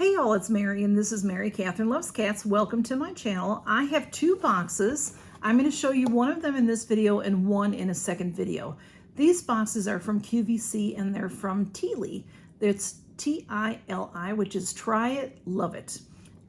Hey y'all, it's Mary and this is Mary Catherine Loves Cats. Welcome to my channel. I have two boxes. I'm going to show you one of them in this video and one in a second video. These boxes are from QVC and they're from TILI. It's TILI, which is Try It, Love It.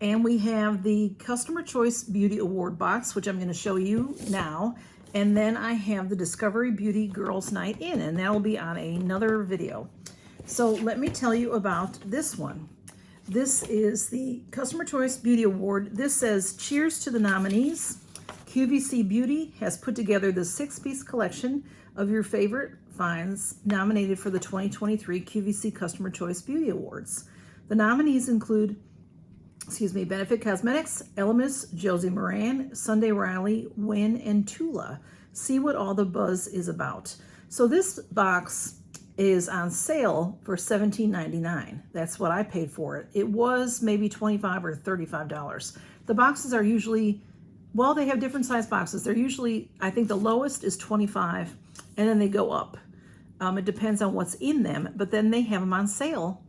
And we have the Customer Choice Beauty Award box, which I'm going to show you now. And then I have the Discovery Beauty Girls Night In, and that will be on another video. So let me tell you about this one. This is the Customer Choice Beauty Award. This says, cheers to the nominees. QVC Beauty has put together the 6-piece collection of your favorite finds nominated for the 2023 QVC Customer Choice Beauty Awards. The nominees include, Benefit Cosmetics, Elemis, Josie Moran, Sunday Riley, Wynn, and Tula. See what all the buzz is about. So this box is on sale for $17.99. That's what I paid for it. It was maybe $25 or $35. The boxes are usually, well, they have different size boxes. They're usually, I think the lowest is $25, and then they go up. It depends on what's in them, but then they have them on sale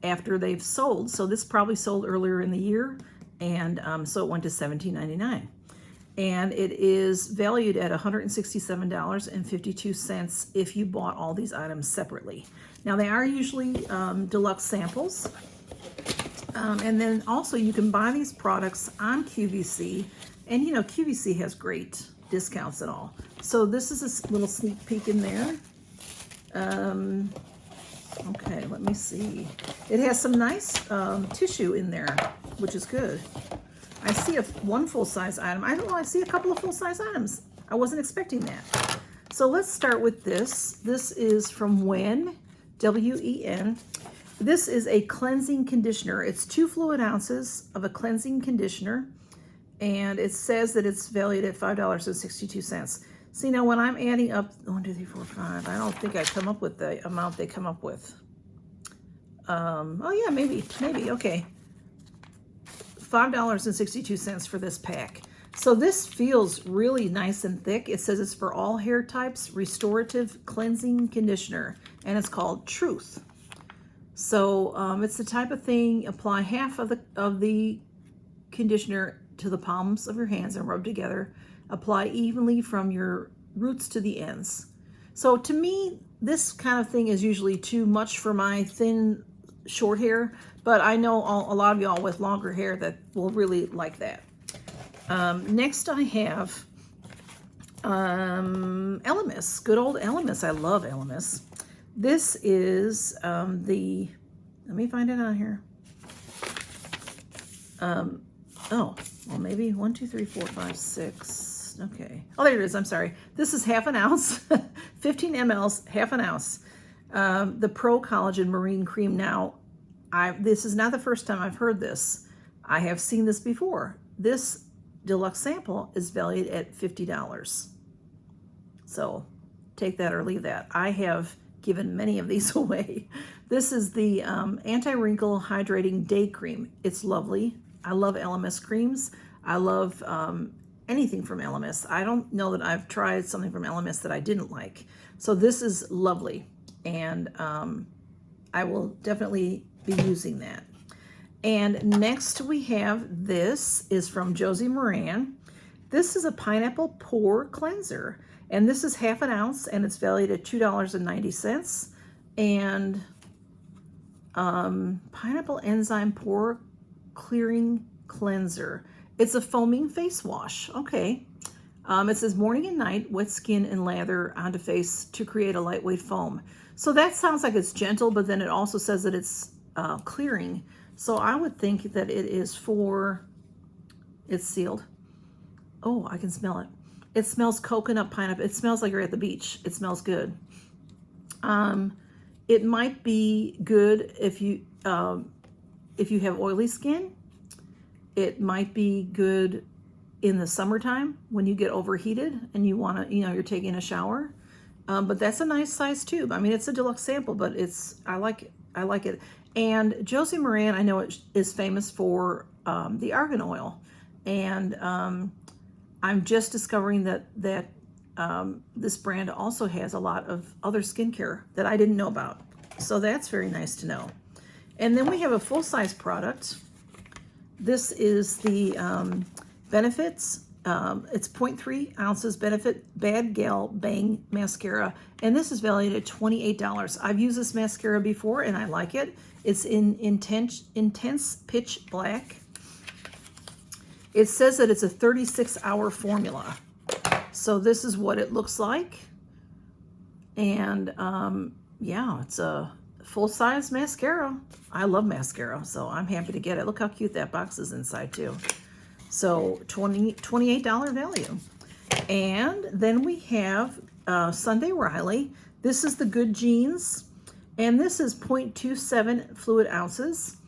after they've sold. So this probably sold earlier in the year, and so it went to $17.99. And it is valued at $167.52 if you bought all these items separately. Now they are usually deluxe samples. And then also you can buy these products on QVC, and you know, QVC has great discounts and all. So this is a little sneak peek in there. Okay, let me see. It has some nice tissue in there, which is good. I see one full-size item. I don't know, I see a couple of full-size items. I wasn't expecting that. So let's start with this. This is from Wynn, W-E-N. This is a cleansing conditioner. It's 2 fluid ounces of a cleansing conditioner, and it says that it's valued at $5.62. See, now when I'm adding up 1, 2, 3, 4, 5, I don't think I come up with the amount they come up with. Oh yeah, maybe, okay. $5.62 for this pack. So this feels really nice and thick. It says it's for all hair types, restorative cleansing conditioner, and it's called Truth. So it's the type of thing, apply half of the conditioner to the palms of your hands and rub together. Apply evenly from your roots to the ends. So to me, this kind of thing is usually too much for my thin, short hair, but I know a lot of y'all with longer hair that will really like that. Next I have Elemis, good old Elemis. I love Elemis. This is let me find it on here. Oh, well, maybe 1, 2, 3, 4, 5, 6. Okay. Oh, there it is. I'm sorry. This is half an ounce, 15 mLs, half an ounce. The Pro Collagen Marine Cream. Now, this is not the first time I've heard this. I have seen this before. This deluxe sample is valued at $50. So take that or leave that. I have given many of these away. This is the Anti-Wrinkle Hydrating Day Cream. It's lovely. I love Elemis creams. I love anything from Elemis. I don't know that I've tried something from Elemis that I didn't like. So this is lovely, and I will definitely be using that. And next we have, this is from Josie Moran. This is a pineapple pore cleanser, and this is half an ounce, and it's valued at $2.90. And pineapple enzyme pore clearing cleanser. It's a foaming face wash. Okay. It says morning and night, wet skin and lather onto face to create a lightweight foam. So that sounds like it's gentle, but then it also says that it's clearing. So I would think that it is for, it's sealed. Oh, I can smell it. It smells coconut pineapple. It smells like you're at the beach. It smells good. It might be good if you have oily skin. It might be good in the summertime when you get overheated and you want to, you're taking a shower. But that's a nice size tube. I mean, it's a deluxe sample, but I like it. I like it. And Josie Moran, I know it is famous for the argan oil. And I'm just discovering that this brand also has a lot of other skincare that I didn't know about. So that's very nice to know. And then we have a full-size product. This is the Benefits. It's 0.3 ounces Benefit Bad Gal Bang Mascara. And this is valued at $28. I've used this mascara before and I like it. It's in intense pitch black. It says that it's a 36-hour formula. So this is what it looks like. And yeah, it's a full-size mascara. I love mascara, so I'm happy to get it. Look how cute that box is inside too. So $28 value. And then we have Sunday Riley. This is the Good Genes, and this is 0.27 fluid ounces,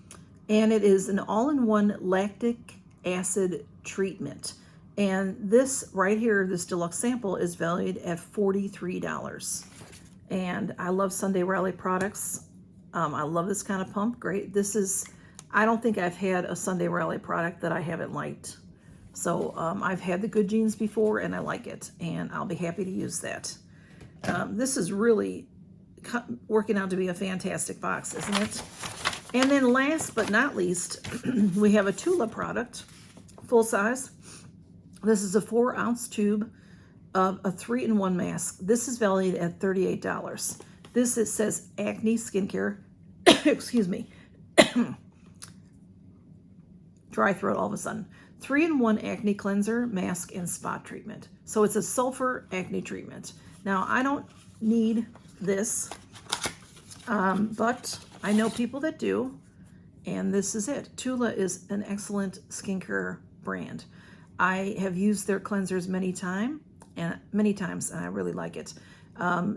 and it is an all-in-one lactic acid treatment. And this right here, this deluxe sample, is valued at $43. And I love Sunday Riley products. I love this kind of pump. Great. This is, I don't think I've had a Sunday Riley product that I haven't liked. So I've had the Good Genes before and I like it, and I'll be happy to use that. This is really working out to be a fantastic box, isn't it? And then last but not least, we have a TILI product, full size. This is a 4-ounce tube of a 3-in-1 mask. This is valued at $38. This, it says acne skincare, excuse me, dry throat all of a sudden. 3-in-1 acne cleanser, mask, and spot treatment. So it's a sulfur acne treatment. Now, I don't need this, but I know people that do, and this is it. TILI is an excellent skincare brand. I have used their cleansers many times, and I really like it.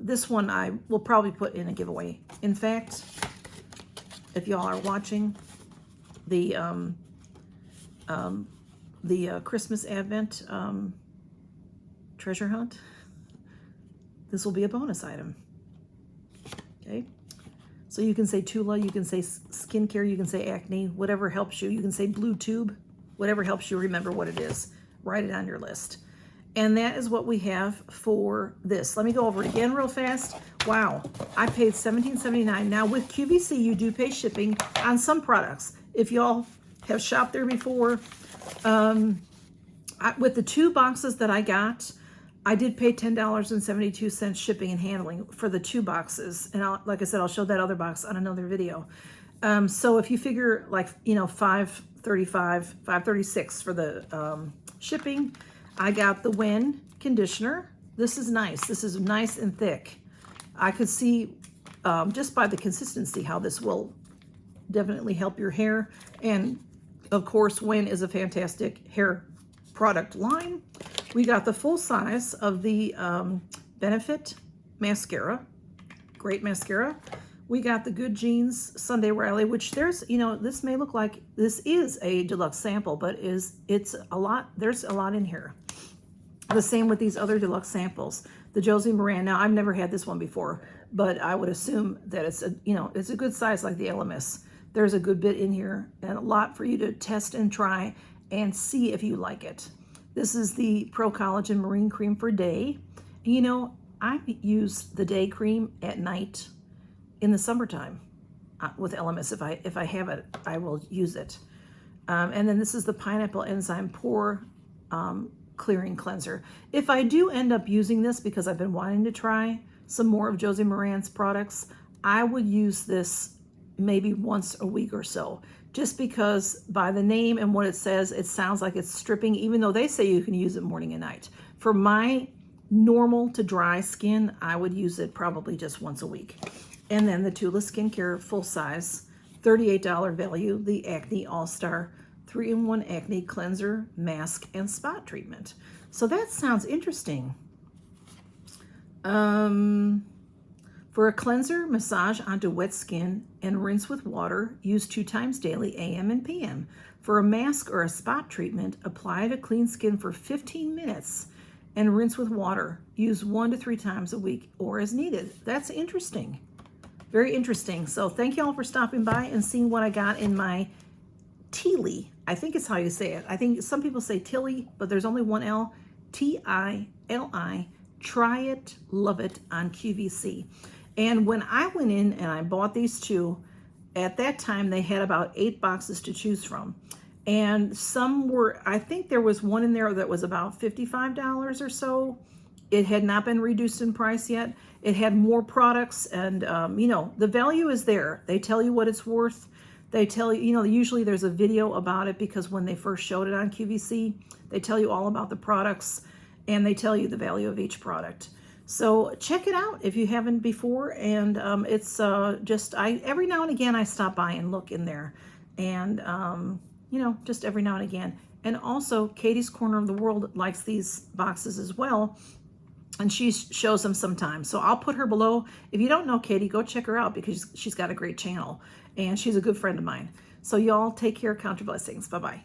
This one I will probably put in a giveaway. In fact, if y'all are watching the Christmas Advent treasure hunt, this will be a bonus item. Okay, so you can say TILI, you can say skincare, you can say acne, whatever helps you. You can say blue tube, whatever helps you remember what it is. Write it on your list. And that is what we have for this. Let me go over it again real fast. Wow, I paid $17.79. Now with QVC, you do pay shipping on some products. If y'all have shopped there before, with the 2 boxes that I got, I did pay $10.72 shipping and handling for the 2 boxes. And like I said, I'll show that other box on another video. So if you figure like, you know, $5.35, $5.36 for the shipping, I got the Win conditioner. This is nice. This is nice and thick. I could see just by the consistency how this will definitely help your hair. And of course, Win is a fantastic hair product line. We got the full size of the Benefit mascara. Great mascara. We got the Good Genes Sunday Riley, which there's, you know, this may look like this is a deluxe sample, but it's a lot, there's a lot in here. The same with these other deluxe samples. The Josie Maran, now I've never had this one before, but I would assume that it's a, you know, it's a good size like the LMS. There's a good bit in here and a lot for you to test and try and see if you like it. This is the Pro Collagen Marine Cream for Day. You know, I use the day cream at night in the summertime with LMS. If I have it, I will use it. And then this is the Pineapple Enzyme Pore Clearing Cleanser. If I do end up using this because I've been wanting to try some more of Josie Maran's products, I would use this maybe once a week or so, just because by the name and what it says, it sounds like it's stripping, even though they say you can use it morning and night. For my normal to dry skin, I would use it probably just once a week. And then the TILI Skincare full size, $38 value, the Acne All-Star 3-in-1 Acne Cleanser, Mask, and Spot Treatment. So that sounds interesting. For a cleanser, massage onto wet skin and rinse with water. Use 2 times daily, AM and PM. For a mask or a spot treatment, apply to clean skin for 15 minutes and rinse with water. Use 1 to 3 times a week or as needed. That's interesting. Very interesting. So thank you all for stopping by and seeing what I got in my TILI. I think it's how you say it. I think some people say TILI, but there's only one L. TILI. Try it, love it on QVC. And when I went in and I bought these 2, at that time they had about 8 boxes to choose from. And some were, I think there was one in there that was about $55 or so. It had not been reduced in price yet. It had more products, and you know, the value is there. They tell you what it's worth. They tell you, you know, usually there's a video about it, because when they first showed it on QVC, they tell you all about the products and they tell you the value of each product. So check it out if you haven't before. And it's just, every now and again I stop by and look in there, and you know, just every now and again. And also Katie's Corner of the World likes these boxes as well, and she shows them sometimes. So I'll put her below. If you don't know Katie, go check her out, because she's got a great channel and she's a good friend of mine. So y'all take care, count your blessings. Bye-bye.